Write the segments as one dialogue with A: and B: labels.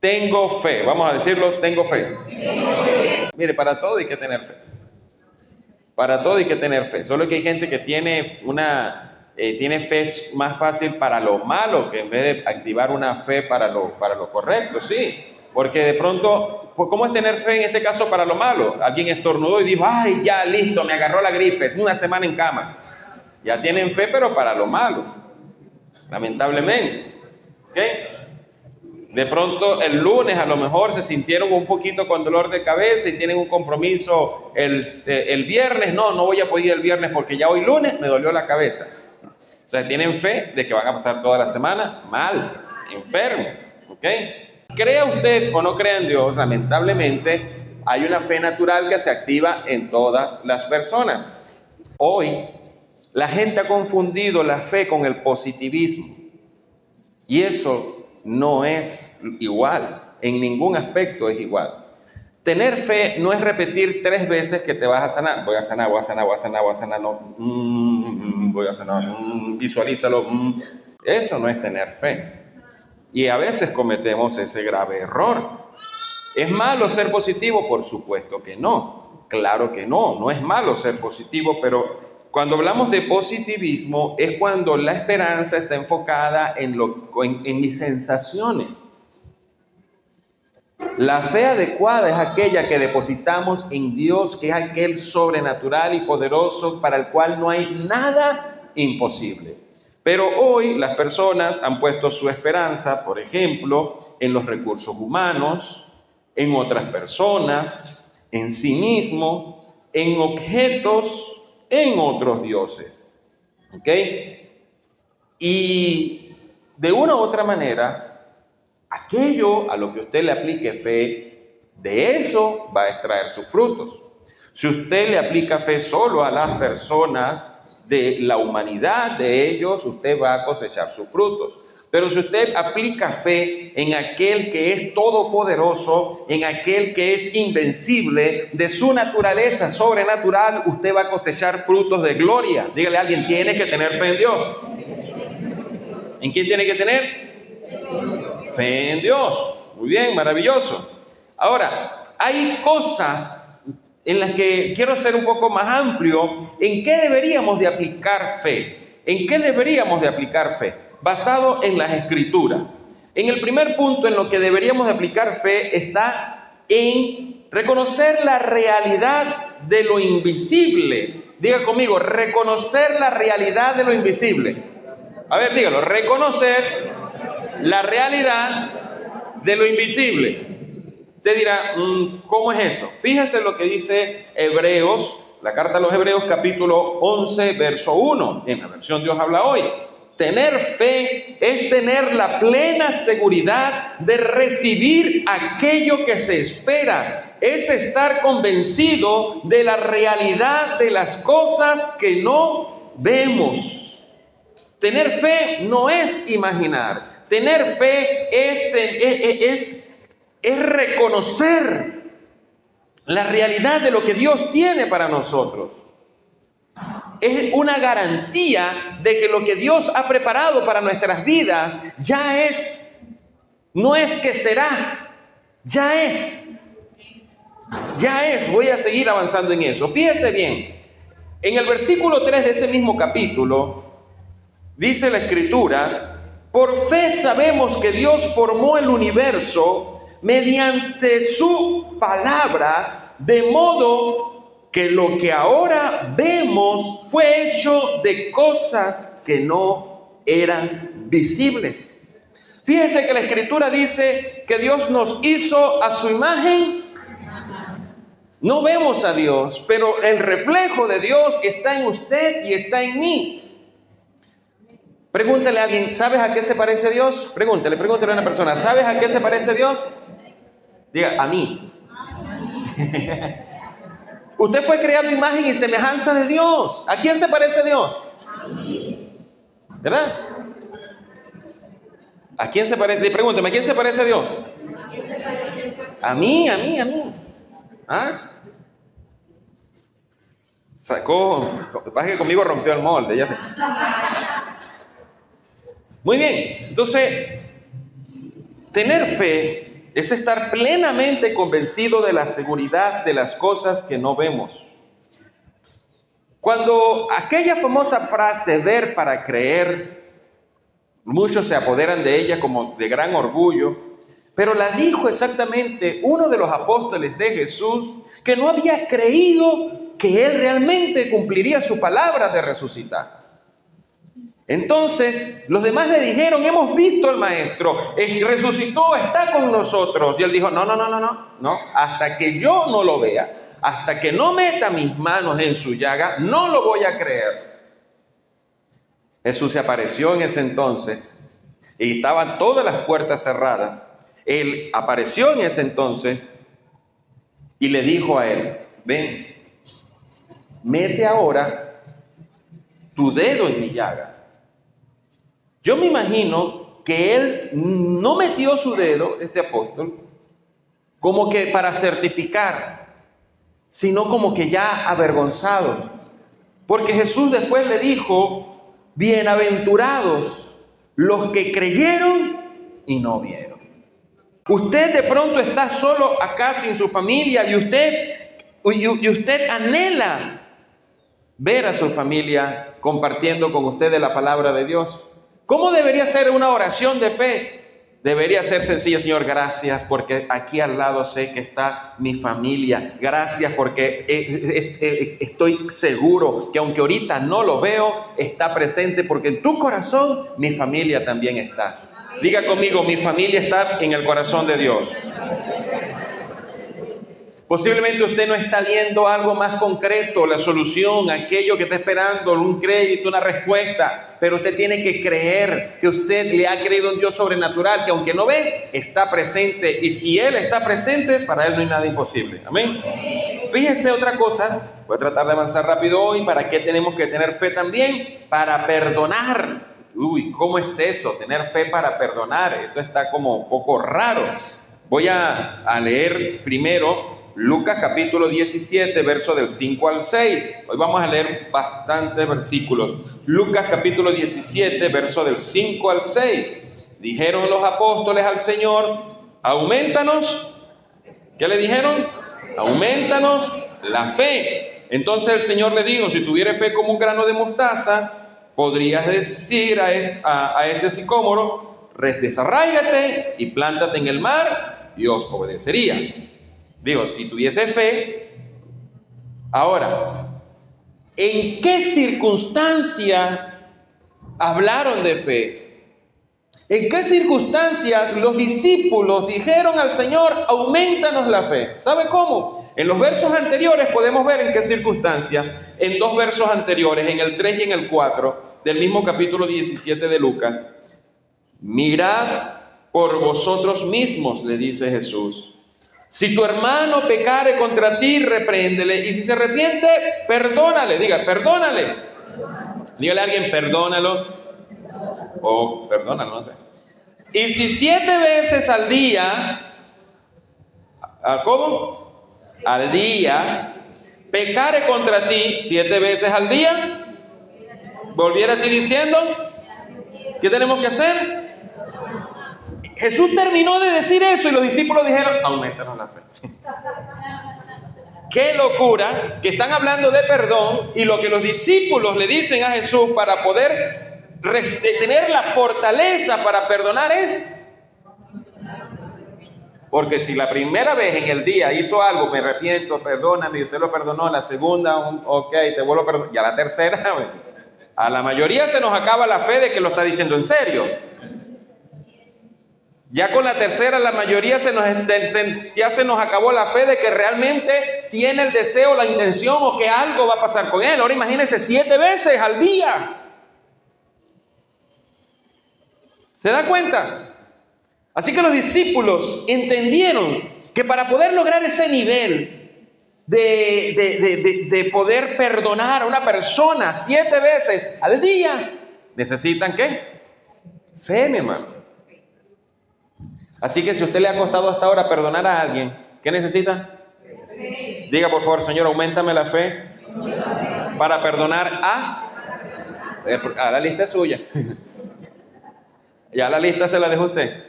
A: Tengo fe. Vamos a decirlo, tengo fe. Mire, para todo hay que tener fe. Para todo hay que tener fe. Solo que hay gente que tiene tiene fe más fácil para lo malo que en vez de activar una fe para lo correcto, sí. Porque de pronto, ¿cómo es tener fe en este caso para lo malo? Alguien estornudó y dijo, ay, ya, listo, me agarró la gripe, una semana en cama. Ya tienen fe, pero para lo malo, lamentablemente. ¿Ok? De pronto el lunes a lo mejor se sintieron un poquito con dolor de cabeza y tienen un compromiso el viernes. No voy a poder ir el viernes porque ya hoy lunes me dolió la cabeza. O sea, tienen fe de que van a pasar toda la semana mal, enfermos. ¿Ok? Crea usted o no crea en Dios, lamentablemente hay una fe natural que se activa en todas las personas. Hoy la gente ha confundido la fe con el positivismo y eso no es igual, en ningún aspecto es igual. Tener fe no es repetir 3 veces que te vas a sanar. Voy a sanar, no, voy a sanar, visualízalo. Eso no es tener fe. Y a veces cometemos ese grave error. ¿Es malo ser positivo? Por supuesto que no. Claro que no es malo ser positivo, pero cuando hablamos de positivismo es cuando la esperanza está enfocada en mis sensaciones. La fe adecuada es aquella que depositamos en Dios, que es aquel sobrenatural y poderoso para el cual no hay nada imposible. Pero hoy las personas han puesto su esperanza, por ejemplo, en los recursos humanos, en otras personas, en sí mismo, en objetos, en otros dioses. ¿Ok? Y de una u otra manera, aquello a lo que usted le aplique fe, de eso va a extraer sus frutos. Si usted le aplica fe solo a las personas de la humanidad de ellos, usted va a cosechar sus frutos. Pero si usted aplica fe en aquel que es todopoderoso, en aquel que es invencible, de su naturaleza sobrenatural, usted va a cosechar frutos de gloria. Dígale a alguien, tiene que tener fe en Dios. ¿En quién tiene que tener? Fe en Dios. Muy bien, maravilloso. Ahora, hay cosas en las que quiero ser un poco más amplio. ¿En qué deberíamos de aplicar fe? ¿En qué deberíamos de aplicar fe? Basado en las Escrituras. En el primer punto en lo que deberíamos de aplicar fe está en reconocer la realidad de lo invisible. Diga conmigo, reconocer la realidad de lo invisible. A ver, dígalo, reconocer la realidad de lo invisible. Usted dirá, ¿cómo es eso? Fíjese lo que dice Hebreos, la carta a los Hebreos, capítulo 11, verso 1, en la versión Dios habla hoy. Tener fe es tener la plena seguridad de recibir aquello que se espera. Es estar convencido de la realidad de las cosas que no vemos. Tener fe no es imaginar. Tener fe es reconocer la realidad de lo que Dios tiene para nosotros. Es una garantía de que lo que Dios ha preparado para nuestras vidas ya es, no es que será, ya es. Voy a seguir avanzando en eso. Fíjese bien, en el versículo 3 de ese mismo capítulo, dice la Escritura, por fe sabemos que Dios formó el universo mediante su palabra, de modo que lo que ahora vemos fue hecho de cosas que no eran visibles. Fíjense que la Escritura dice que Dios nos hizo a su imagen. No vemos a Dios, pero el reflejo de Dios está en usted y está en mí. Pregúntale a alguien, ¿sabes a qué se parece Dios? Pregúntale a una persona, ¿sabes a qué se parece Dios? Diga, a mí. Usted fue creado imagen y semejanza de Dios. ¿A quién se parece Dios? A mí. ¿Verdad? ¿A quién se parece? Pregúntame, ¿a quién se parece Dios? A mí. ¿Ah? Sacó, lo que pasa es que conmigo rompió el molde. Ya. Muy bien, entonces, tener fe es estar plenamente convencido de la seguridad de las cosas que no vemos. Cuando aquella famosa frase, ver para creer, muchos se apoderan de ella como de gran orgullo, pero la dijo exactamente uno de los apóstoles de Jesús, que no había creído que él realmente cumpliría su palabra de resucitar. Entonces los demás le dijeron, hemos visto al maestro, resucitó, está con nosotros. Y él dijo, no, hasta que yo no lo vea, hasta que no meta mis manos en su llaga, no lo voy a creer. Jesús se apareció en ese entonces y estaban todas las puertas cerradas. Él apareció en ese entonces y le dijo a él, ven, mete ahora tu dedo en mi llaga. Yo me imagino que él no metió su dedo, este apóstol, como que para certificar, sino como que ya avergonzado. Porque Jesús después le dijo, bienaventurados los que creyeron y no vieron. Usted de pronto está solo acá sin su familia y usted anhela ver a su familia compartiendo con usted de la palabra de Dios. ¿Cómo debería ser una oración de fe? Debería ser sencilla, Señor, gracias porque aquí al lado sé que está mi familia. Gracias porque estoy seguro que aunque ahorita no lo veo, está presente porque en tu corazón mi familia también está. Diga conmigo, mi familia está en el corazón de Dios. Posiblemente usted no está viendo algo más concreto, la solución, aquello que está esperando, un crédito, una respuesta, pero usted tiene que creer que usted le ha creído en Dios sobrenatural, que aunque no ve, está presente, y si Él está presente, para Él no hay nada imposible. Amén. Fíjese otra cosa, voy a tratar de avanzar rápido hoy. ¿Para qué tenemos que tener fe también? Para perdonar. Uy, ¿cómo es eso? Tener fe para perdonar. Esto está como un poco raro. Voy a leer primero Lucas capítulo 17, verso del 5 al 6. Hoy vamos a leer bastantes versículos. Lucas capítulo 17, verso del 5 al 6. Dijeron los apóstoles al Señor, aumentanos. ¿Qué le dijeron? Aumentanos la fe. Entonces el Señor le dijo, si tuvieres fe como un grano de mostaza, podrías decir a este sicómoro, desarráigate y plántate en el mar, y os obedecería. Digo, si tuviese fe. Ahora, ¿en qué circunstancia hablaron de fe? ¿En qué circunstancias los discípulos dijeron al Señor, aumentanos la fe? ¿Sabe cómo? En los versos anteriores podemos ver en qué circunstancia. En dos versos anteriores, en el 3 y en el 4 del mismo capítulo 17 de Lucas. Mirad por vosotros mismos, le dice Jesús. Si tu hermano pecare contra ti, repréndele. Y si se arrepiente, perdónale. Diga, perdónale. Dígale a alguien, perdónalo. O perdónalo, no sé. Y si 7 veces al día, ¿cómo? Al día, pecare contra ti 7 veces al día, volviera a ti diciendo, ¿qué tenemos que hacer? Jesús terminó de decir eso y los discípulos dijeron, aumentanos la fe. Qué locura que están hablando de perdón y lo que los discípulos le dicen a Jesús para poder tener la fortaleza para perdonar es. Porque si la primera vez en el día hizo algo, me arrepiento, perdóname, y usted lo perdonó, la segunda, ok, te vuelvo a perdonar, ya la tercera, a la mayoría se nos acaba la fe de que lo está diciendo en serio. Ya con la tercera, la mayoría ya se nos acabó la fe de que realmente tiene el deseo, la intención o que algo va a pasar con él. Ahora imagínense 7 veces al día. ¿Se da cuenta? Así que los discípulos entendieron que para poder lograr ese nivel de poder perdonar a una persona 7 veces al día, necesitan ¿qué? Fe, mi hermano. Así que si a usted le ha costado hasta ahora perdonar a alguien, ¿qué necesita? Fe. Diga por favor, Señor, auméntame la fe para perdonar a la lista es suya. Ya la lista se la dejó usted.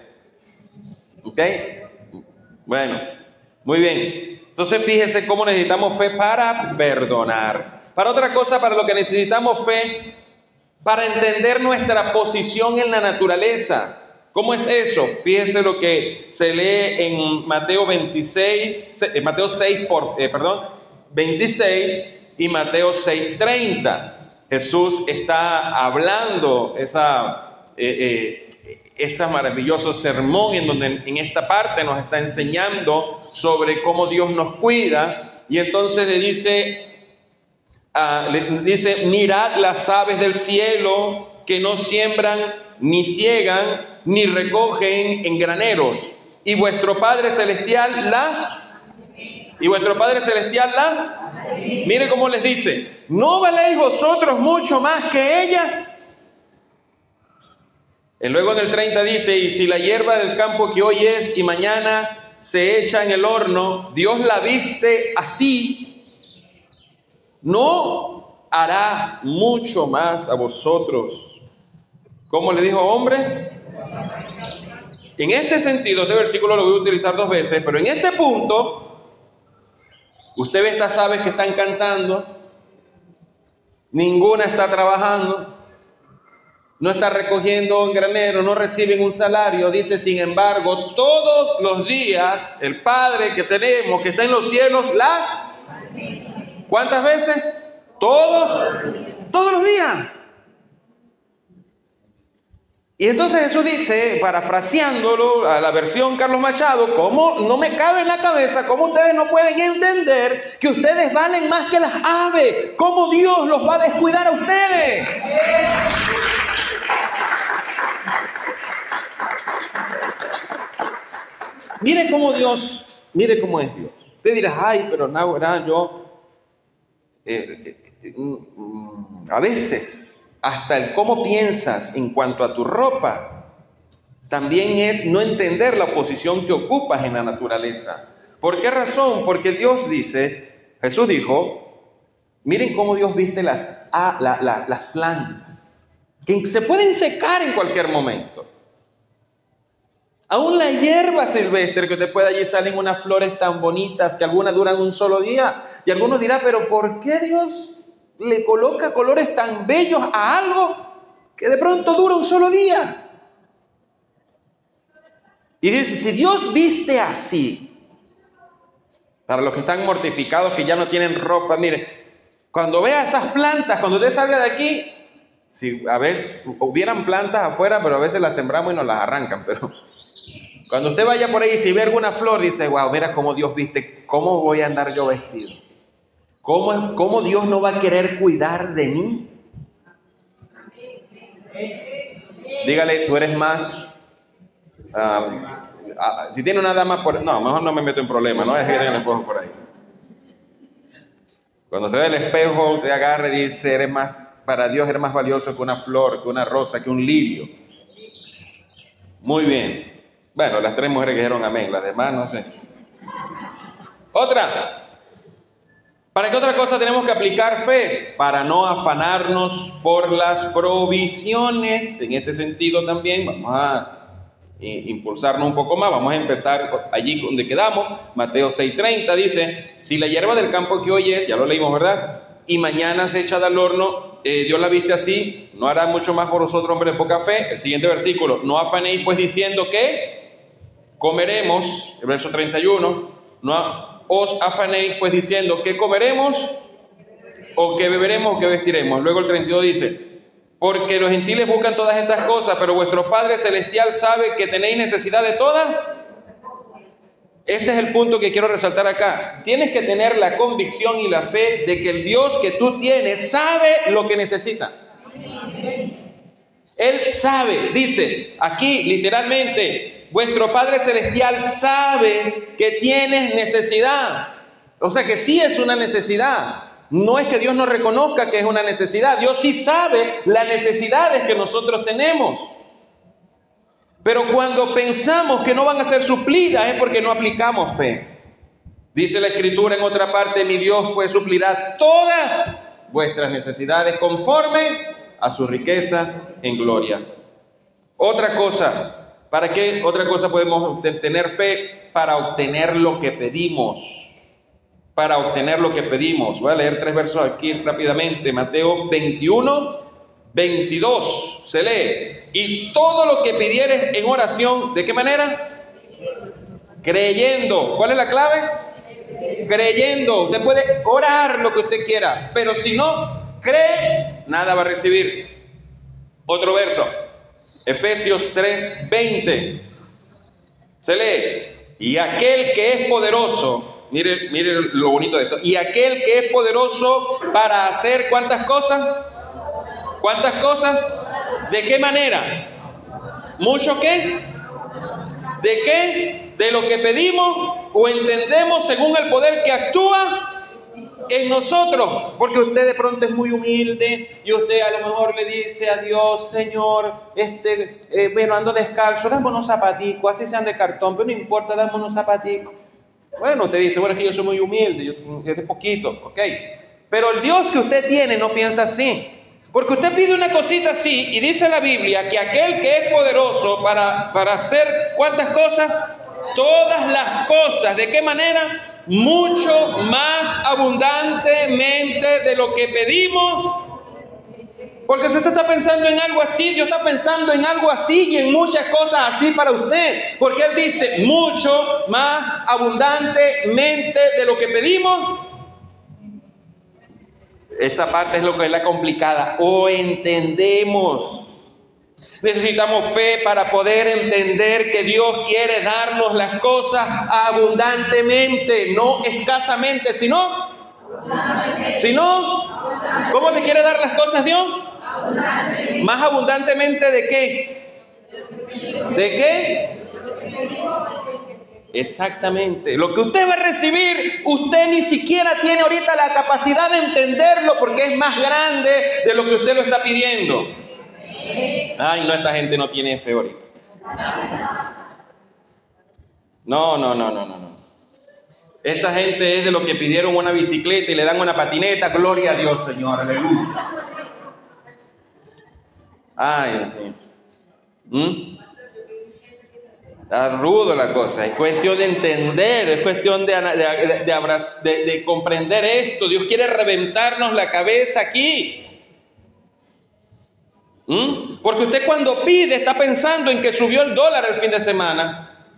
A: ¿Ok? Bueno, muy bien. Entonces fíjese cómo necesitamos fe para perdonar. Para otra cosa, para lo que necesitamos fe, para entender nuestra posición en la naturaleza. ¿Cómo es eso? Fíjese lo que se lee en Mateo 26, Mateo 6, 26 y Mateo 6:30. Jesús está hablando ese maravilloso sermón en donde en esta parte nos está enseñando sobre cómo Dios nos cuida, y entonces le dice, mirad las aves del cielo que no siembran, ni ciegan, ni recogen en graneros, y vuestro Padre Celestial las... Mire cómo les dice, ¿no valéis vosotros mucho más que ellas? Y luego en el 30 dice, y si la hierba del campo que hoy es y mañana se echa en el horno, Dios la viste así, ¿no hará mucho más a vosotros? ¿Cómo le dijo, hombres? En este sentido, este versículo lo voy a utilizar 2 veces, pero en este punto, usted ve estas aves que están cantando, ninguna está trabajando, no está recogiendo en granero, no reciben un salario. Dice, sin embargo, todos los días el Padre que tenemos, que está en los cielos, ¿cuántas veces? Todos los días. Y entonces Jesús dice, parafraseándolo a la versión Carlos Machado, ¿cómo no me cabe en la cabeza? ¿Cómo ustedes no pueden entender que ustedes valen más que las aves? ¿Cómo Dios los va a descuidar a ustedes? Mire cómo es Dios. Usted dirá, ay, pero no, ¿verdad? Yo, a veces, hasta el cómo piensas en cuanto a tu ropa, también es no entender la posición que ocupas en la naturaleza. ¿Por qué razón? Porque Jesús dijo, miren cómo Dios viste las plantas, que se pueden secar en cualquier momento. Aún la hierba silvestre que usted puede, allí salen unas flores tan bonitas que algunas duran un solo día. Y algunos dirán, pero ¿por qué Dios le coloca colores tan bellos a algo que de pronto dura un solo día? Y dice, si Dios viste así, para los que están mortificados, que ya no tienen ropa, mire, cuando vea esas plantas, cuando usted salga de aquí, si a veces hubieran plantas afuera, pero a veces las sembramos y nos las arrancan, pero cuando usted vaya por ahí y si ve alguna flor, dice, wow, mira cómo Dios viste, ¿cómo voy a andar yo vestido? ¿Cómo Dios no va a querer cuidar de mí? Dígale, tú eres más... si tiene una dama por... No, mejor no me meto en problemas, no es que tenga el espejo por ahí. Cuando se ve el espejo, usted agarra y dice, para Dios eres más valioso que una flor, que una rosa, que un lirio. Muy bien. Bueno, las 3 mujeres que dijeron amén, las demás no sé. Otra. ¿Para qué otra cosa tenemos que aplicar fe? Para no afanarnos por las provisiones. En este sentido también vamos a impulsarnos un poco más. Vamos a empezar allí donde quedamos. Mateo 6:30 dice, si la hierba del campo que hoy es, ya lo leímos, ¿verdad? Y mañana se echa al horno, Dios la viste así, no hará mucho más por vosotros, hombres de poca fe. El siguiente versículo, no afanéis pues diciendo que comeremos, el verso 31, no os afanéis pues diciendo que comeremos, o que beberemos, o que vestiremos. Luego el 32 dice, porque los gentiles buscan todas estas cosas, pero vuestro Padre Celestial sabe que tenéis necesidad de todas. Este es el punto que quiero resaltar acá. Tienes que tener la convicción y la fe de que el Dios que tú tienes sabe lo que necesitas. Él sabe, dice aquí literalmente, vuestro Padre Celestial sabe que tienes necesidad. O sea que sí es una necesidad. No es que Dios no reconozca que es una necesidad. Dios sí sabe las necesidades que nosotros tenemos. Pero cuando pensamos que no van a ser suplidas es porque no aplicamos fe. Dice la Escritura en otra parte, mi Dios pues suplirá todas vuestras necesidades conforme a sus riquezas en gloria. Otra cosa, ¿Para qué otra cosa podemos tener fe? Para obtener lo que pedimos. Para obtener lo que pedimos. Voy a leer 3 versos aquí rápidamente. Mateo 21, 22. Se lee. Y todo lo que pidieres en oración, ¿de qué manera? Creyendo. ¿Cuál es la clave? Creyendo. Usted puede orar lo que usted quiera, pero si no cree, nada va a recibir. Otro verso. Efesios 3, 20. Se lee. Y aquel que es poderoso. Mire lo bonito de esto. Y aquel que es poderoso para hacer ¿cuántas cosas? ¿Cuántas cosas? ¿De qué manera? ¿Mucho qué? ¿De qué? ¿De lo que pedimos o entendemos según el poder que actúa en nosotros? Porque usted de pronto es muy humilde y usted a lo mejor le dice a Dios: Señor, bueno, ando descalzo, dame unos zapaticos, así sean de cartón, pero no importa, dame unos zapaticos. Bueno, usted dice: bueno, es que yo soy muy humilde, es de poquito, ok. Pero el Dios que usted tiene no piensa así. Porque usted pide una cosita así y dice la Biblia que aquel que es poderoso para hacer ¿cuántas cosas? Todas las cosas. ¿De qué manera? Mucho más abundantemente de lo que pedimos. Porque si usted está pensando en algo así, Dios está pensando en algo así y en muchas cosas así para usted. Porque Él dice mucho más abundantemente de lo que pedimos. Esa parte es lo que es la complicada. O entendemos. Necesitamos fe para poder entender que Dios quiere darnos las cosas abundantemente, no escasamente, sino, ¿cómo te quiere dar las cosas Dios? Más abundantemente ¿de qué? ¿De qué? Exactamente. Lo que usted va a recibir, usted ni siquiera tiene ahorita la capacidad de entenderlo porque es más grande de lo que usted lo está pidiendo. Ay, no, esta gente no tiene fe ahorita. No. Esta gente es de los que pidieron una bicicleta y le dan una patineta. Gloria a Dios, Señor, aleluya. Ay, Dios mío. Está rudo la cosa. Es cuestión de entender, es cuestión de comprender esto. Dios quiere reventarnos la cabeza aquí. Porque usted cuando pide está pensando en que subió el dólar el fin de semana.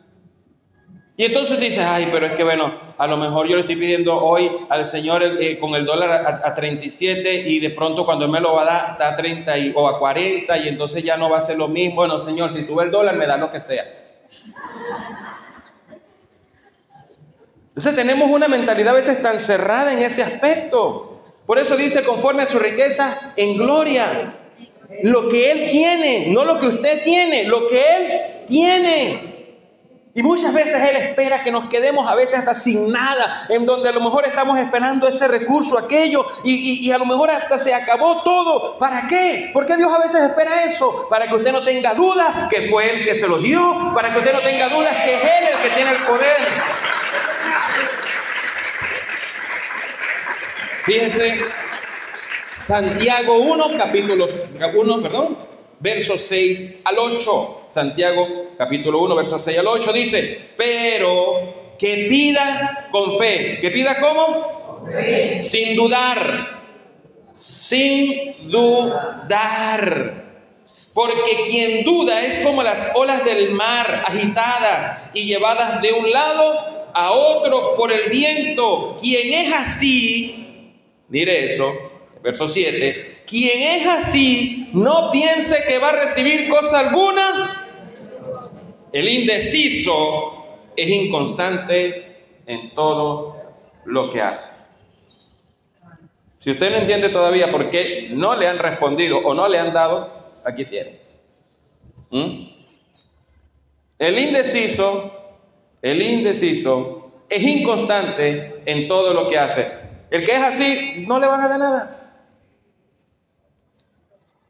A: Y entonces dice: ay, pero es que bueno, a lo mejor yo le estoy pidiendo hoy al Señor con el dólar a 37 y de pronto cuando Él me lo va a dar está a 30 o a 40 y entonces ya no va a ser lo mismo. Bueno, Señor, si sube el dólar me da lo que sea. Entonces tenemos una mentalidad a veces tan cerrada en ese aspecto. Por eso dice: conforme a su riqueza en gloria. Lo que Él tiene, no lo que usted tiene, lo que Él tiene. Y muchas veces Él espera que nos quedemos a veces hasta sin nada, en donde a lo mejor estamos esperando ese recurso, aquello, y a lo mejor hasta se acabó todo. ¿Para qué? ¿Por qué Dios a veces espera eso? Para que usted no tenga dudas que fue Él que se lo dio, para que usted no tenga dudas que es Él el que tiene el poder. Fíjense, Santiago 1, versos 6 al 8. Santiago capítulo 1, versos 6 al 8 dice: pero que pida con fe. ¿Que pida cómo? Con fe. Sin dudar. Sin dudar. Porque quien duda es como las olas del mar, agitadas y llevadas de un lado a otro por el viento. Quien es así, mire eso, verso 7, quien es así, no piense que va a recibir cosa alguna. El indeciso es inconstante en todo lo que hace. Si usted no entiende todavía por qué no le han respondido o no le han dado, aquí tiene. El indeciso es inconstante en todo lo que hace. El que es así, no le van a dar nada.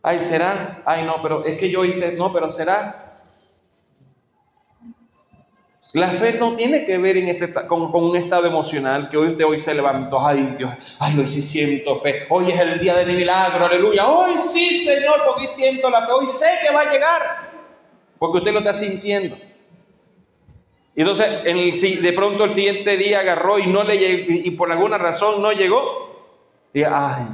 A: Ay, ¿será? Ay, no, pero es que yo hice, no, pero ¿será? La fe no tiene que ver con un estado emocional, que hoy se levantó, ay Dios, ay hoy sí siento fe, hoy es el día de mi milagro, aleluya, hoy sí Señor, porque hoy siento la fe, hoy sé que va a llegar. porque usted lo está sintiendo. Y entonces, de pronto el siguiente día agarró y no le llegó, y por alguna razón no llegó. Y, ay,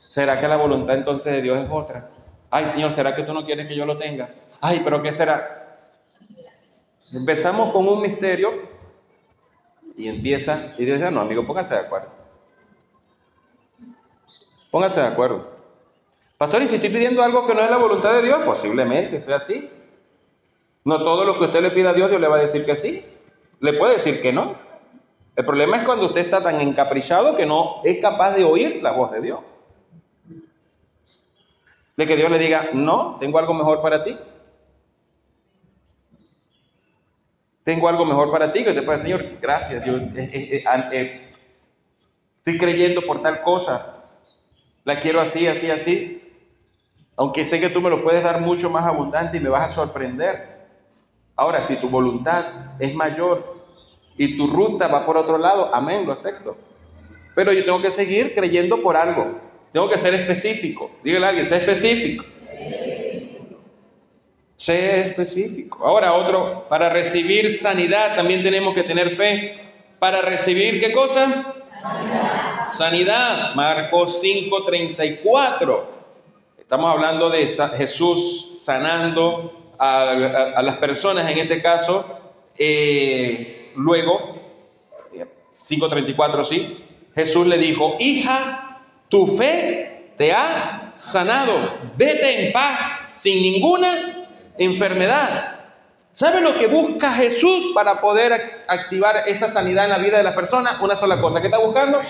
A: ¿será que la voluntad entonces de Dios es otra? Ay, Señor, ¿será que tú no quieres que yo lo tenga? Ay, ¿pero qué será? Empezamos con un misterio y dice, no, amigo, póngase de acuerdo. Póngase de acuerdo. Pastor, ¿y si estoy pidiendo algo que no es la voluntad de Dios? Posiblemente sea así. No todo lo que usted le pida a Dios le va a decir que sí. Le puede decir que no. El problema es cuando usted está tan encaprichado que no es capaz de oír la voz de Dios. De que Dios le diga, no, tengo algo mejor para ti. Tengo algo mejor para ti. Que usted puede decir, Señor, gracias. Yo estoy creyendo por tal cosa. La quiero así, así, así. Aunque sé que tú me lo puedes dar mucho más abundante y me vas a sorprender. Ahora, si tu voluntad es mayor y tu ruta va por otro lado, amén, lo acepto. Pero yo tengo que seguir creyendo por algo. Tengo que ser específico. Dígale a alguien, sé específico. Sé específico. Ahora otro, para recibir sanidad también tenemos que tener fe. Para recibir, ¿qué cosa? Sanidad. Marcos 5:34. Estamos hablando de Jesús sanando a las personas, en este caso, luego, 5:34, sí, Jesús le dijo, hija, tu fe te ha sanado, vete en paz, sin ninguna enfermedad. ¿Sabe lo que busca Jesús para poder activar esa sanidad en la vida de las personas? Una sola cosa, ¿qué está buscando?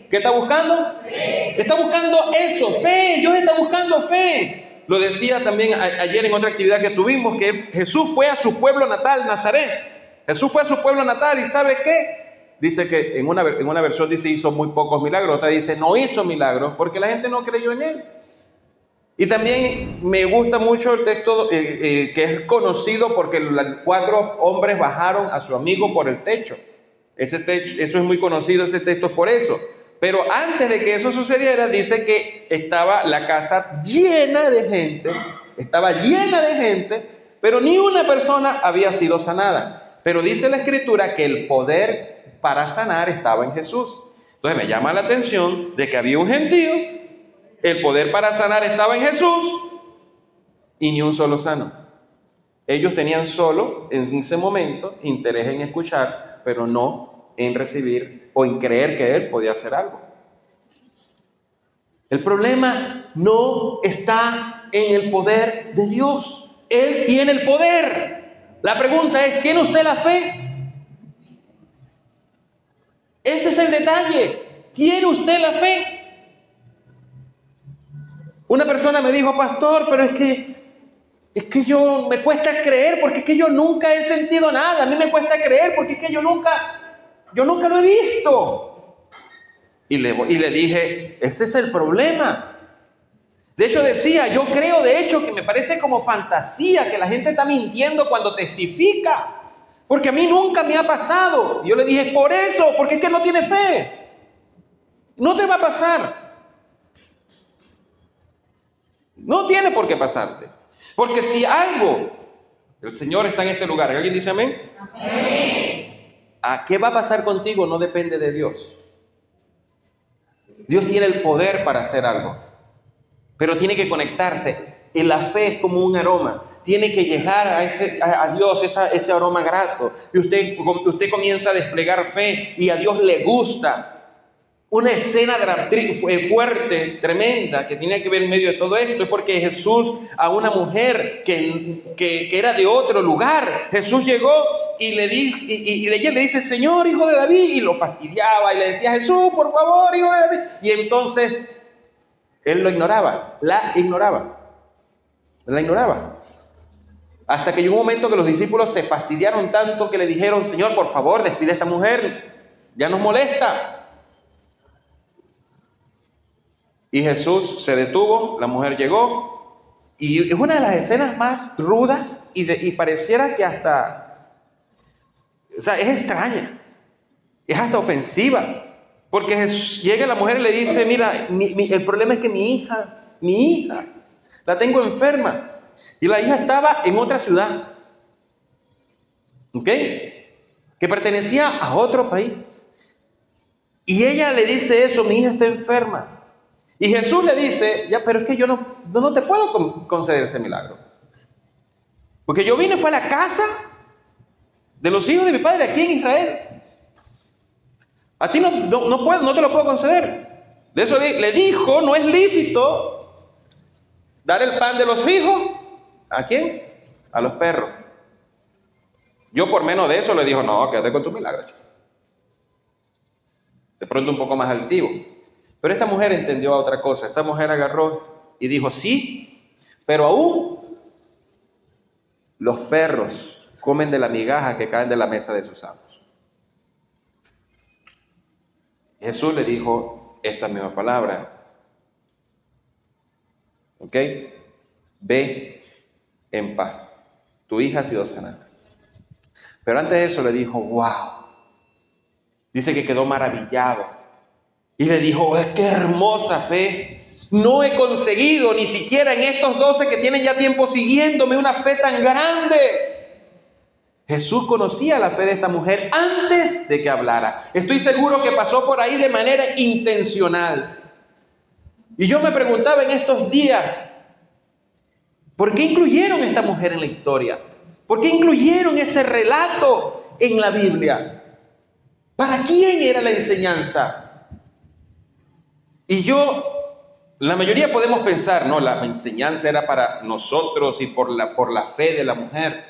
A: ¿Qué está buscando? Está buscando eso, fe. Dios está buscando fe. Lo decía también ayer en otra actividad que tuvimos, que Jesús fue a su pueblo natal, Nazaret. Jesús fue a su pueblo natal y ¿sabe qué? Dice que en una versión dice hizo muy pocos milagros, otra dice no hizo milagros porque la gente no creyó en él. Y también me gusta mucho el texto que es conocido porque 4 hombres bajaron a su amigo por el techo. Eso es muy conocido, ese texto es por eso. Pero antes de que eso sucediera, dice que estaba la casa llena de gente, pero ni una persona había sido sanada. Pero dice la Escritura que el poder para sanar estaba en Jesús. Entonces me llama la atención de que había un gentío, el poder para sanar estaba en Jesús y ni un solo sano. Ellos tenían solo en ese momento interés en escuchar, pero no en recibir o en creer que Él podía hacer algo. El problema no está en el poder de Dios. Él tiene el poder. La pregunta es, ¿tiene usted la fe? Ese es el detalle. ¿Tiene usted la fe? Una persona me dijo, pastor, pero es que yo me cuesta creer porque es que yo nunca he sentido nada. A mí me cuesta creer porque es que yo nunca lo he visto. Y le dije, ese es el problema. De hecho decía, yo creo de hecho que me parece como fantasía que la gente está mintiendo cuando testifica. Porque a mí nunca me ha pasado. Y yo le dije, por eso, porque es que no tiene fe. No te va a pasar. No tiene por qué pasarte. Porque si algo, el Señor está en este lugar. ¿Alguien dice amén? Amén. ¿A qué va a pasar contigo? No depende de Dios. Dios tiene el poder para hacer algo, pero tiene que conectarse. Y la fe es como un aroma. Tiene que llegar a Dios ese aroma grato. Y usted comienza a desplegar fe y a Dios le gusta. Una escena fuerte, tremenda, que tiene que ver en medio de todo esto, es porque Jesús a una mujer que era de otro lugar, Jesús llegó y le dice, Señor, hijo de David, y lo fastidiaba y le decía, Jesús, por favor, hijo de David. Y entonces él la ignoraba. Hasta que llegó un momento que los discípulos se fastidiaron tanto que le dijeron, Señor, por favor, despide a esta mujer, ya nos molesta. Y Jesús se detuvo, la mujer llegó, y es una de las escenas más rudas y pareciera que hasta, es extraña, es hasta ofensiva, porque llega la mujer y le dice, mira, el problema es que mi hija, la tengo enferma, Y la hija estaba en otra ciudad, ¿ok? Que pertenecía a otro país. Y ella le dice eso, mi hija está enferma. Y Jesús le dice, ya, pero es que yo no te puedo conceder ese milagro. Porque yo vine, fue a la casa de los hijos de mi padre aquí en Israel. A ti no puedo, no te lo puedo conceder. De eso le dijo, no es lícito dar el pan de los hijos. ¿A quién? A los perros. Yo por menos de eso le dijo, no, quédate con tu milagro, chico. De pronto un poco más altivo. Pero esta mujer entendió otra cosa. Esta mujer agarró y dijo, sí, pero aún los perros comen de la migaja que caen de la mesa de sus amos. Jesús le dijo esta misma palabra. ¿Ok? Ve en paz. Tu hija ha sido sanada. Pero antes de eso le dijo, wow. Dice que quedó maravillado. Y le dijo, qué hermosa fe. No he conseguido ni siquiera en estos 12 que tienen ya tiempo siguiéndome una fe tan grande. Jesús conocía la fe de esta mujer antes de que hablara. Estoy seguro que pasó por ahí de manera intencional. Y yo me preguntaba en estos días, ¿por qué incluyeron a esta mujer en la historia? ¿Por qué incluyeron ese relato en la Biblia? ¿Para quién era la enseñanza? Y la mayoría podemos pensar, no, la enseñanza era para nosotros y por la fe de la mujer.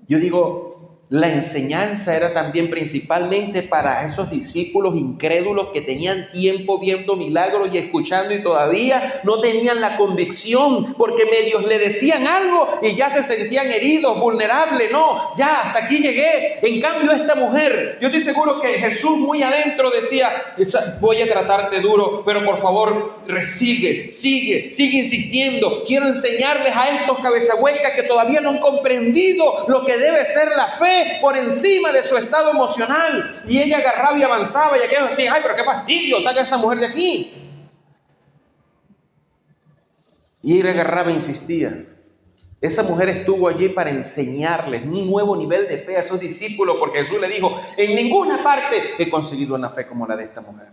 A: Yo digo, la enseñanza era también principalmente para esos discípulos incrédulos que tenían tiempo viendo milagros y escuchando y todavía no tenían la convicción porque medios le decían algo y ya se sentían heridos, vulnerables. No, ya hasta aquí llegué. En cambio esta mujer, yo estoy seguro que Jesús muy adentro decía, voy a tratarte duro, pero por favor sigue insistiendo. Quiero enseñarles a estos cabezagüecas que todavía no han comprendido lo que debe ser la fe por encima de su estado emocional. Y ella agarraba y avanzaba y aquellos decían, ay, pero qué fastidio, saca a esa mujer de aquí. Y ella agarraba e insistía. Esa mujer estuvo allí para enseñarles un nuevo nivel de fe a sus discípulos, porque Jesús le dijo, en ninguna parte he conseguido una fe como la de esta mujer.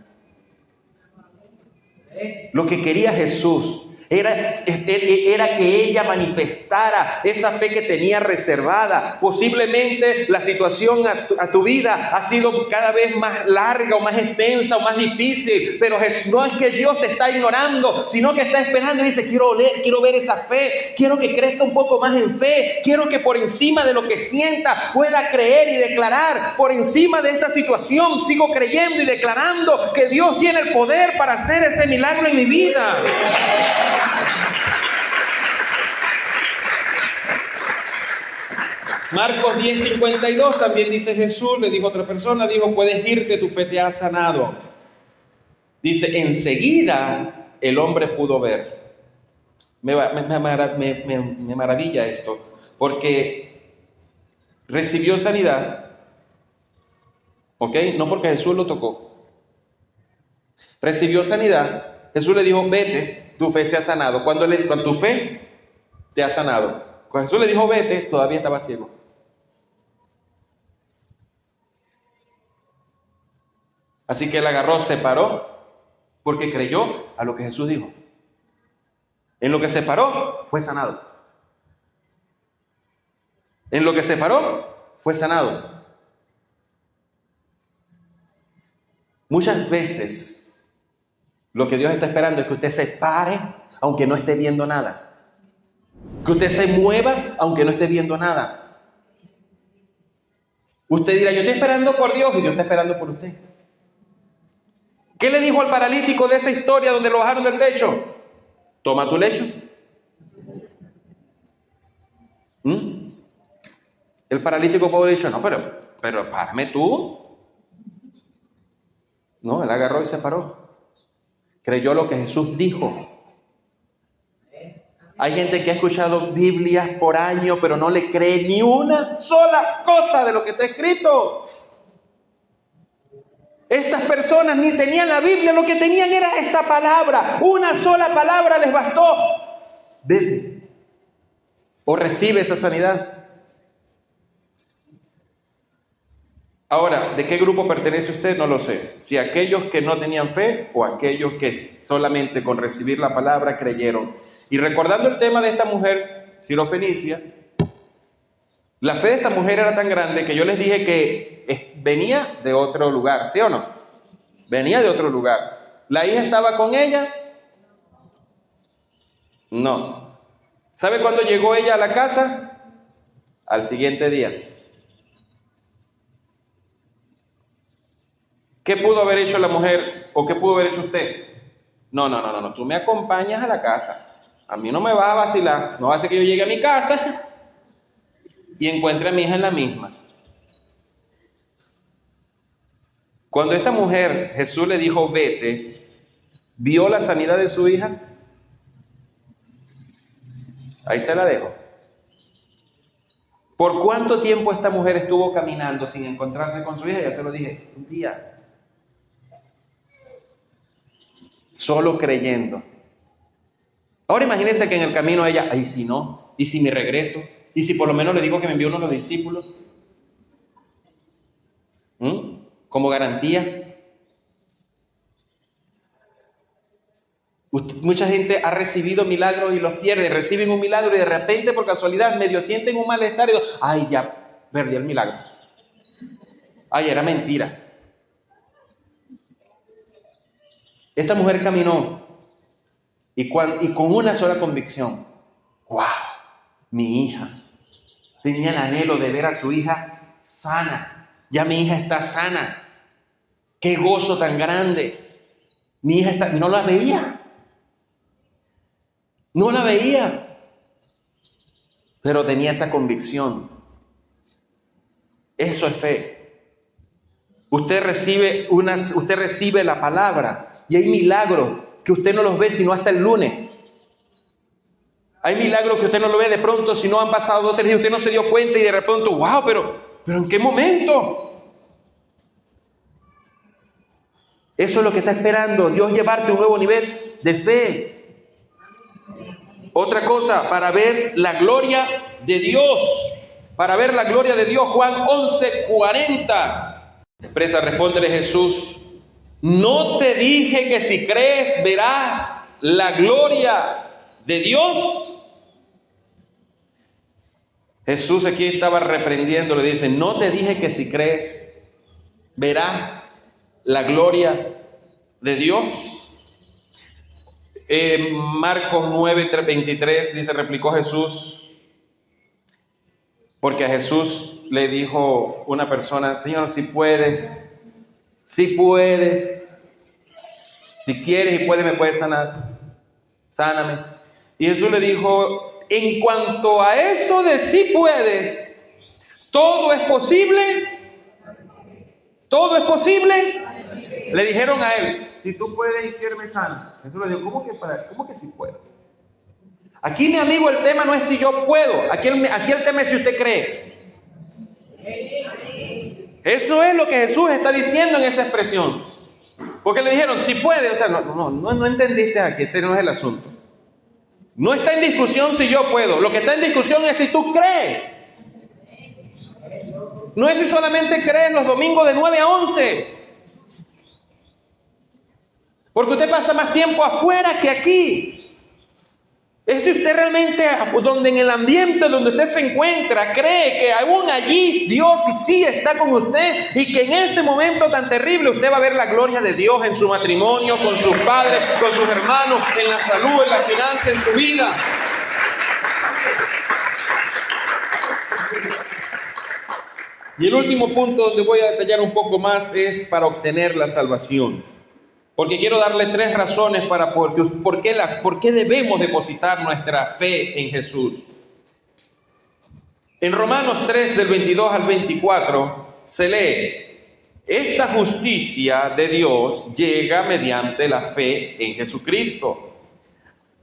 A: Lo que quería Jesús era que ella manifestara esa fe que tenía reservada. Posiblemente la situación a tu vida ha sido cada vez más larga o más extensa o más difícil, pero no es que Dios te está ignorando, sino que está esperando y dice, quiero ver esa fe, quiero que crezca un poco más en fe, quiero que por encima de lo que sienta pueda creer y declarar, por encima de esta situación sigo creyendo y declarando que Dios tiene el poder para hacer ese milagro en mi vida. Marcos 10:52 también dice Jesús, le dijo a otra persona, dijo, puedes irte, tu fe te ha sanado. Dice, enseguida el hombre pudo ver. Me maravilla esto, porque recibió sanidad, ¿ok? No porque Jesús lo tocó. Recibió sanidad, Jesús le dijo, vete, tu fe se ha sanado. Cuando tu fe te ha sanado. Cuando Jesús le dijo, vete, todavía estaba ciego. Así que él agarró, se paró, porque creyó a lo que Jesús dijo. En lo que se paró, fue sanado. En lo que se paró, fue sanado. Muchas veces, lo que Dios está esperando es que usted se pare, aunque no esté viendo nada. Que usted se mueva, aunque no esté viendo nada. Usted dirá, yo estoy esperando por Dios, y Dios está esperando por usted. ¿Qué le dijo al paralítico de esa historia donde lo bajaron del techo? Toma tu lecho. El paralítico pudo haber dicho, no, pero párame tú. No, él agarró y se paró. Creyó lo que Jesús dijo. Hay gente que ha escuchado Biblias por años, pero no le cree ni una sola cosa de lo que está escrito. Estas personas ni tenían la Biblia, lo que tenían era esa palabra. Una sola palabra les bastó. Vete. ¿O recibe esa sanidad? Ahora, ¿de qué grupo pertenece usted? No lo sé. Si aquellos que no tenían fe o aquellos que solamente con recibir la palabra creyeron. Y recordando el tema de esta mujer sirofenicia, la fe de esta mujer era tan grande que yo les dije que venía de otro lugar, ¿sí o no? Venía de otro lugar. ¿La hija estaba con ella? No. ¿Sabe cuándo llegó ella a la casa? Al siguiente día. ¿Qué pudo haber hecho la mujer o qué pudo haber hecho usted? No, tú me acompañas a la casa. A mí no me vas a vacilar. No hace que yo llegue a mi casa y encuentre a mi hija en la misma. Cuando esta mujer, Jesús le dijo, vete, ¿vio la sanidad de su hija? Ahí se la dejo. ¿Por cuánto tiempo esta mujer estuvo caminando sin encontrarse con su hija? Ya se lo dije, un día. Solo creyendo. Ahora imagínense que en el camino ella, ay, si no, y si me regreso, y si por lo menos le digo que me envió uno de los discípulos, como garantía. Mucha gente ha recibido milagros y los pierde, reciben un milagro y de repente por casualidad medio sienten un malestar y ay, ya perdí el milagro. Ay, era mentira. Esta mujer caminó y con una sola convicción, ¡wow! Mi hija. Tenía el anhelo de ver a su hija sana. Ya mi hija está sana. ¡Qué gozo tan grande! Mi hija no la veía. No la veía. Pero tenía esa convicción. Eso es fe. Usted recibe la palabra y hay milagros que usted no los ve sino hasta el lunes. Hay milagros que usted no lo ve de pronto si no han pasado 2 o 3 días, usted no se dio cuenta y de repente, wow, pero ¿en qué momento? Eso es lo que está esperando, Dios llevarte a un nuevo nivel de fe. Otra cosa, para ver la gloria de Dios. Para ver la gloria de Dios, Juan 11:40. Expresa, respóndele Jesús, ¿no te dije que si crees verás la gloria de Dios? Jesús aquí estaba reprendiendo, le dice, ¿no te dije que si crees verás la gloria de Dios? Marcos 9:23 dice, replicó Jesús, porque a Jesús le dijo una persona, Señor, si puedes, si quieres y puedes, me puedes sanar, sáname. Y Jesús le dijo, en cuanto a eso de si puedes, todo es posible, todo es posible. Le dijeron a él, si tú puedes y quieres, me sana. Jesús le dijo, ¿cómo que si puedo? Aquí, mi amigo, el tema no es si yo puedo, aquí el tema es si usted cree. Eso es lo que Jesús está diciendo en esa expresión. Porque le dijeron, si puede, o sea, no entendiste aquí, este no es el asunto. No está en discusión si yo puedo, lo que está en discusión es si tú crees. No es si solamente crees los domingos de 9 a 11. Porque usted pasa más tiempo afuera que aquí. Es si usted realmente, donde en el ambiente donde usted se encuentra, cree que aún allí Dios sí está con usted y que en ese momento tan terrible usted va a ver la gloria de Dios en su matrimonio, con sus padres, con sus hermanos, en la salud, en la finanza, en su vida. Y el último punto donde voy a detallar un poco más es para obtener la salvación. Porque quiero darle 3 razones para por qué debemos depositar nuestra fe en Jesús. En Romanos 3, del 22 al 24, se lee, esta justicia de Dios llega mediante la fe en Jesucristo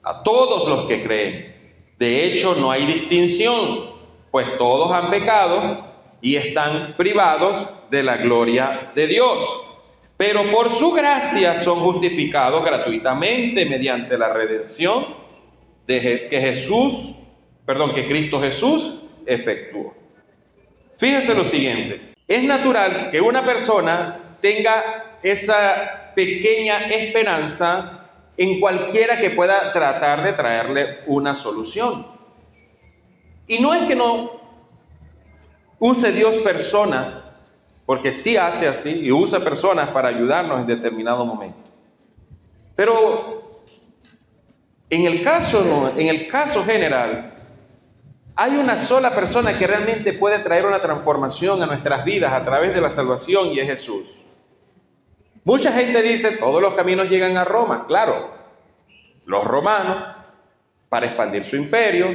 A: a todos los que creen. De hecho, no hay distinción, pues todos han pecado y están privados de la gloria de Dios. Pero por su gracia son justificados gratuitamente mediante la redención que Jesús que Cristo Jesús efectuó. Fíjense lo siguiente, es natural que una persona tenga esa pequeña esperanza en cualquiera que pueda tratar de traerle una solución. Y no es que no use Dios personas, porque sí hace así y usa personas para ayudarnos en determinado momento. Pero en el caso general, hay una sola persona que realmente puede traer una transformación a nuestras vidas a través de la salvación, y es Jesús. Mucha gente dice, todos los caminos llegan a Roma. Claro, los romanos, para expandir su imperio,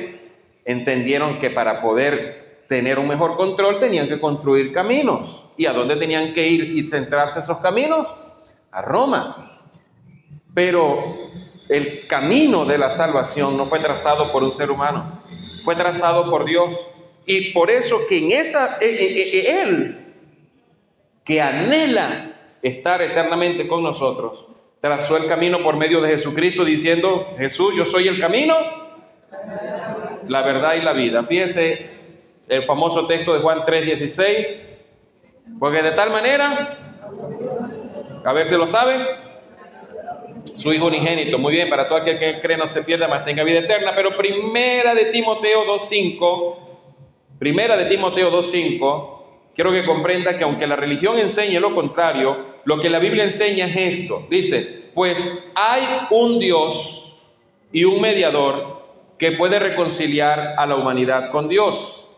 A: entendieron que para poder tener un mejor control tenían que construir caminos. ¿Y a dónde tenían que ir y centrarse esos caminos? A Roma. Pero el camino de la salvación no fue trazado por un ser humano, fue trazado por Dios. Y por eso que Él, que anhela estar eternamente con nosotros, trazó el camino por medio de Jesucristo, diciendo: Jesús, yo soy el camino, la verdad y la vida. Fíjese el famoso texto de Juan 3:16, porque de tal manera, a ver si lo sabe, su Hijo unigénito, muy bien, para todo aquel que cree no se pierda, mas tenga vida eterna. Pero Primera de Timoteo 2:5, quiero que comprenda que aunque la religión enseñe lo contrario, lo que la Biblia enseña es esto. Dice: pues hay un Dios y un mediador que puede reconciliar a la humanidad con Dios,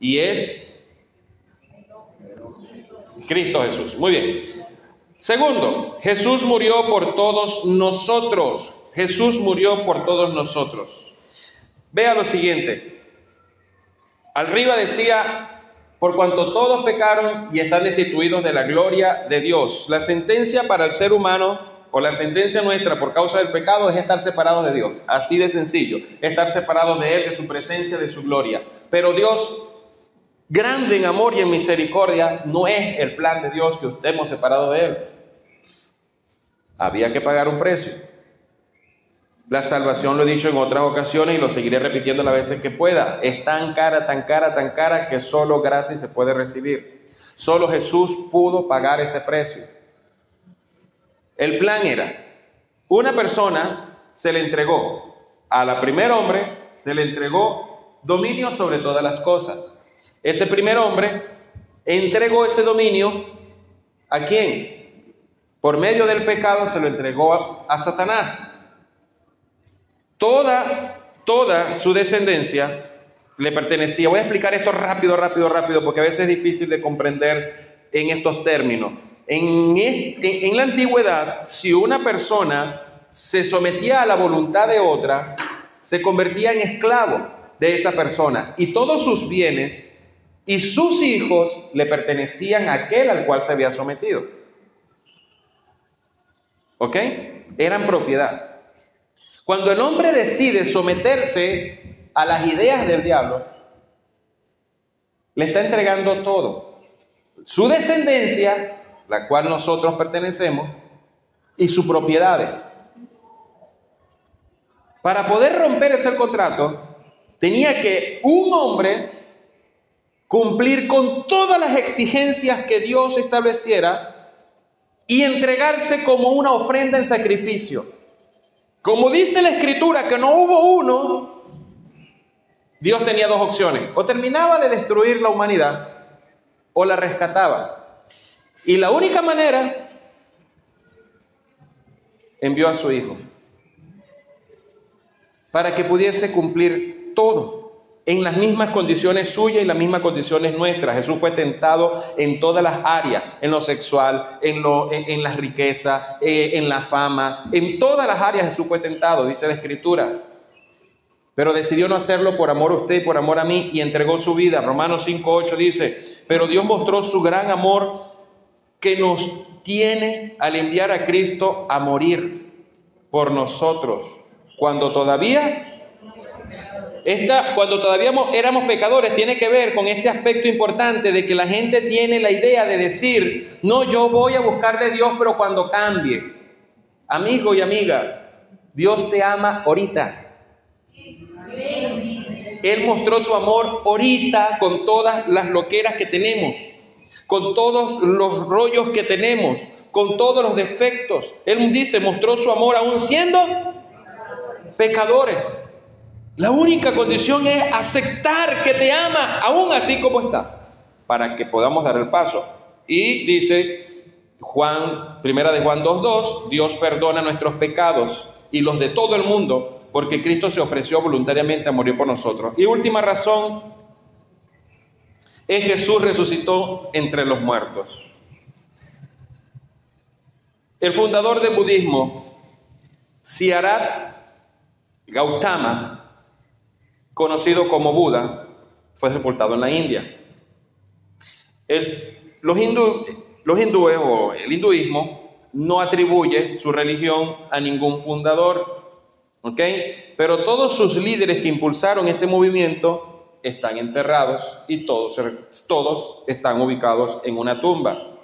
A: y es Cristo Jesús. Muy bien. Segundo, Jesús murió por todos nosotros. Jesús murió por todos nosotros. Vea lo siguiente. Arriba decía: por cuanto todos pecaron y están destituidos de la gloria de Dios. La sentencia para el ser humano, o la sentencia nuestra por causa del pecado, es estar separados de Dios. Así de sencillo. Estar separados de Él, de su presencia, de su gloria. Pero Dios, grande en amor y en misericordia, no es el plan de Dios que estemos separados de Él. Había que pagar un precio. La salvación, lo he dicho en otras ocasiones y lo seguiré repitiendo las veces que pueda, es tan cara que solo gratis se puede recibir. Solo Jesús pudo pagar ese precio. El plan era: una persona se le entregó, a la primer hombre se le entregó dominio sobre todas las cosas. Ese primer hombre entregó ese dominio ¿a quién? Por medio del pecado se lo entregó a Satanás. Toda su descendencia le pertenecía. Voy a explicar esto rápido, porque a veces es difícil de comprender en estos términos. En la antigüedad, si una persona se sometía a la voluntad de otra, se convertía en esclavo de esa persona, y todos sus bienes y sus hijos le pertenecían a aquel al cual se había sometido. ¿Ok? Eran propiedad. Cuando el hombre decide someterse a las ideas del diablo, le está entregando todo. Su descendencia, la cual nosotros pertenecemos, y sus propiedades. Para poder romper ese contrato, tenía que un hombre cumplir con todas las exigencias que Dios estableciera y entregarse como una ofrenda en sacrificio. Como dice la Escritura que no hubo uno, Dios tenía dos opciones: o terminaba de destruir la humanidad o la rescataba. Y la única manera, envió a su Hijo para que pudiese cumplir todo en las mismas condiciones suyas y las mismas condiciones nuestras. Jesús fue tentado en todas las áreas: en lo sexual, en la riqueza, en la fama, en todas las áreas Jesús fue tentado, dice la Escritura. Pero decidió no hacerlo por amor a usted y por amor a mí, y entregó su vida. Romanos 5:8 dice: pero Dios mostró su gran amor que nos tiene al enviar a Cristo a morir por nosotros, cuando todavía éramos pecadores. Tiene que ver con este aspecto importante de que la gente tiene la idea de decir: no, yo voy a buscar de Dios, pero cuando cambie. Amigo y amiga, Dios te ama ahorita. Él mostró tu amor ahorita con todas las loqueras que tenemos, con todos los rollos que tenemos, con todos los defectos. Él dice, mostró su amor aún siendo pecadores. La única condición es aceptar que te ama aún así como estás, para que podamos dar el paso. Y dice Primera de Juan 2:2, Dios perdona nuestros pecados y los de todo el mundo, porque Cristo se ofreció voluntariamente a morir por nosotros. Y última razón es Jesús resucitó entre los muertos. El fundador del budismo, Siddhartha Gautama, conocido como Buda, fue sepultado en la India. Los hindúes o el hinduismo no atribuye su religión a ningún fundador, ¿ok? Pero todos sus líderes que impulsaron este movimiento están enterrados y todos están ubicados en una tumba.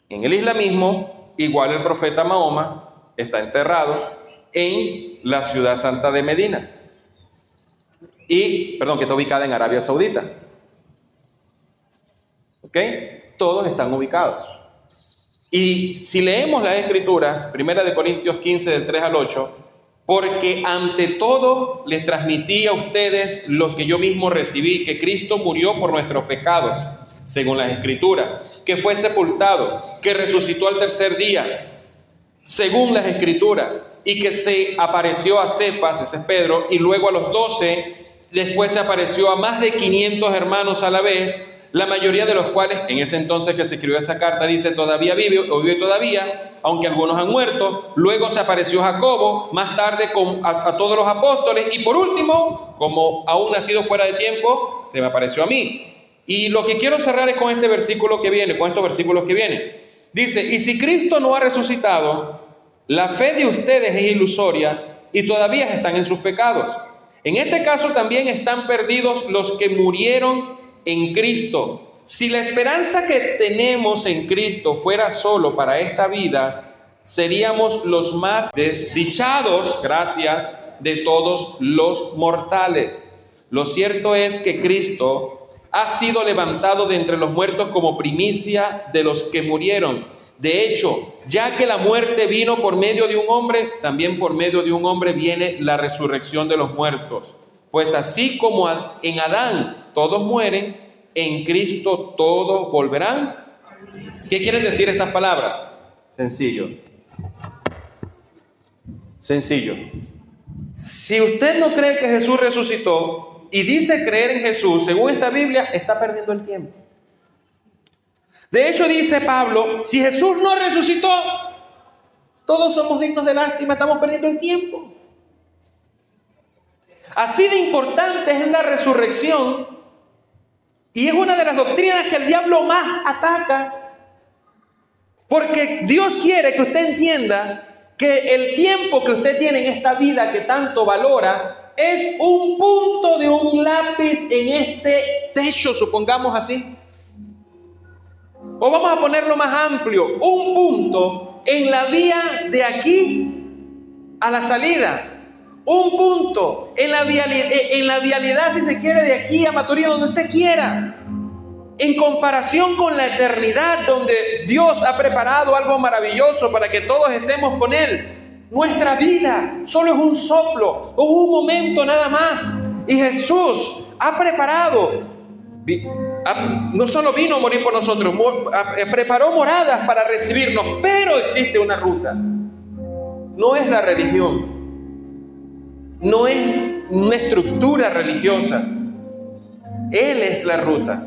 A: En el islamismo, igual el profeta Mahoma está enterrado en la ciudad santa de Medina, que está ubicada en Arabia Saudita. ¿Ok? Todos están ubicados. Y si leemos las Escrituras, 1 Corintios 15, del 3 al 8, porque ante todo les transmití a ustedes lo que yo mismo recibí, que Cristo murió por nuestros pecados, según las Escrituras, que fue sepultado, que resucitó al tercer día, según las Escrituras, y que se apareció a Cefas, ese es Pedro, y luego a los 12, después se apareció a más de 500 hermanos a la vez, la mayoría de los cuales, en ese entonces que se escribió esa carta, dice todavía vive o vive todavía, aunque algunos han muerto. Luego se apareció Jacobo, más tarde a todos los apóstoles, y por último, como aún nacido fuera de tiempo, se me apareció a mí. Y lo que quiero cerrar es con este versículo que viene, con estos versículos que vienen. Dice, y si Cristo no ha resucitado, la fe de ustedes es ilusoria y todavía están en sus pecados. En este caso también están perdidos los que murieron en Cristo. Si la esperanza que tenemos en Cristo fuera solo para esta vida, seríamos los más desdichados, gracias, de todos los mortales. Lo cierto es que Cristo ha sido levantado de entre los muertos como primicia de los que murieron. De hecho, ya que la muerte vino por medio de un hombre, también por medio de un hombre viene la resurrección de los muertos. Pues así como en Adán todos mueren, en Cristo todos volverán. ¿Qué quieren decir estas palabras? Sencillo. Sencillo. Si usted no cree que Jesús resucitó y dice creer en Jesús, según esta Biblia, está perdiendo el tiempo. De hecho, dice Pablo, si Jesús no resucitó, todos somos dignos de lástima, estamos perdiendo el tiempo. Así de importante es la resurrección, y es una de las doctrinas que el diablo más ataca, porque Dios quiere que usted entienda que el tiempo que usted tiene en esta vida que tanto valora es un punto de un lápiz en este techo, supongamos así. O vamos a ponerlo más amplio, un punto en la vía de aquí a la salida. Un punto en la vialidad, si se quiere, de aquí a Maturín, donde usted quiera. En comparación con la eternidad, donde Dios ha preparado algo maravilloso para que todos estemos con Él. Nuestra vida solo es un soplo o un momento nada más. Y Jesús ha preparado, no solo vino a morir por nosotros, preparó moradas para recibirnos, pero existe una ruta. No es la religión. No es una estructura religiosa. Él es la ruta.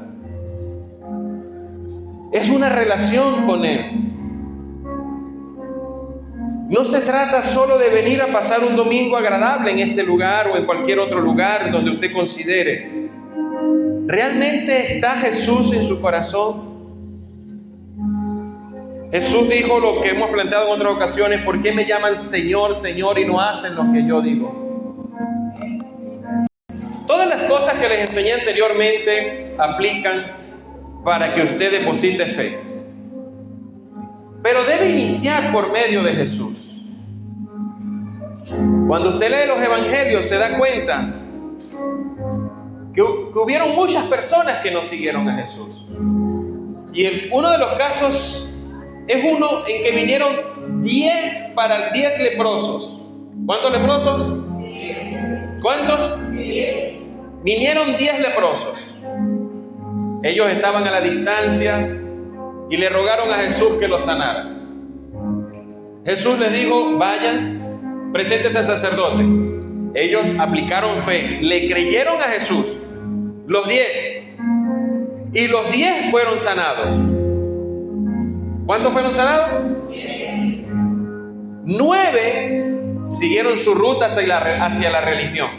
A: Es una relación con Él. No se trata solo de venir a pasar un domingo agradable en este lugar o en cualquier otro lugar donde usted considere. ¿Realmente está Jesús en su corazón? Jesús dijo lo que hemos planteado en otras ocasiones: ¿por qué me llaman Señor, Señor y no hacen lo que yo digo? Todas las cosas que les enseñé anteriormente aplican para que usted deposite fe. Pero debe iniciar por medio de Jesús. Cuando usted lee los evangelios se da cuenta que hubieron muchas personas que no siguieron a Jesús. Y uno de los casos es uno en que vinieron 10 leprosos. ¿Cuántos leprosos? 10. ¿Cuántos? 10. Vinieron 10 leprosos. Ellos estaban a la distancia y le rogaron a Jesús que los sanara. Jesús les dijo: vayan, preséntense al sacerdote. Ellos aplicaron fe, le creyeron a Jesús, los 10, y los 10 fueron sanados. ¿Cuántos fueron sanados? 10. 9 siguieron su ruta hacia la religión.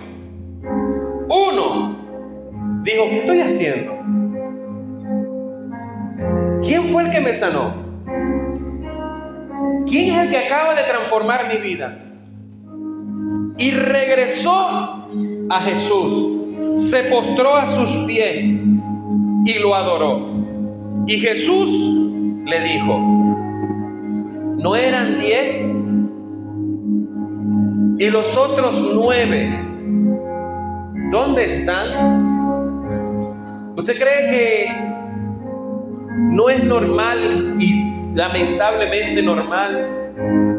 A: Uno dijo: ¿qué estoy haciendo? ¿Quién fue el que me sanó? ¿Quién es el que acaba de transformar mi vida? Y regresó a Jesús, se postró a sus pies y lo adoró. Y Jesús le dijo: ¿no eran 10? ¿Y los otros 9 dónde están? ¿Usted cree que no es normal y lamentablemente normal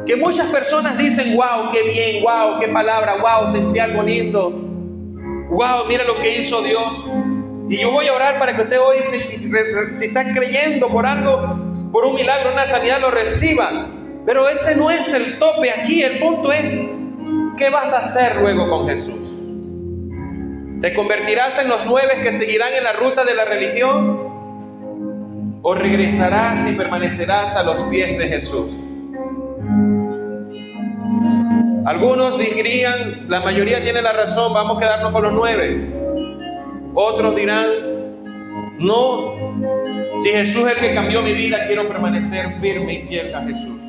A: que muchas personas dicen: wow, qué bien, wow, qué palabra, wow, sentí algo lindo, wow, mira lo que hizo Dios? Y yo voy a orar para que usted hoy, si está creyendo por algo, por un milagro, una sanidad, lo reciba. Pero ese no es el tope aquí. El punto es: ¿qué vas a hacer luego con Jesús? ¿Te convertirás en los 9 que seguirán en la ruta de la religión? ¿O regresarás y permanecerás a los pies de Jesús? Algunos dirían: la mayoría tiene la razón, vamos a quedarnos con los 9. Otros dirán: no, si Jesús es el que cambió mi vida, quiero permanecer firme y fiel a Jesús.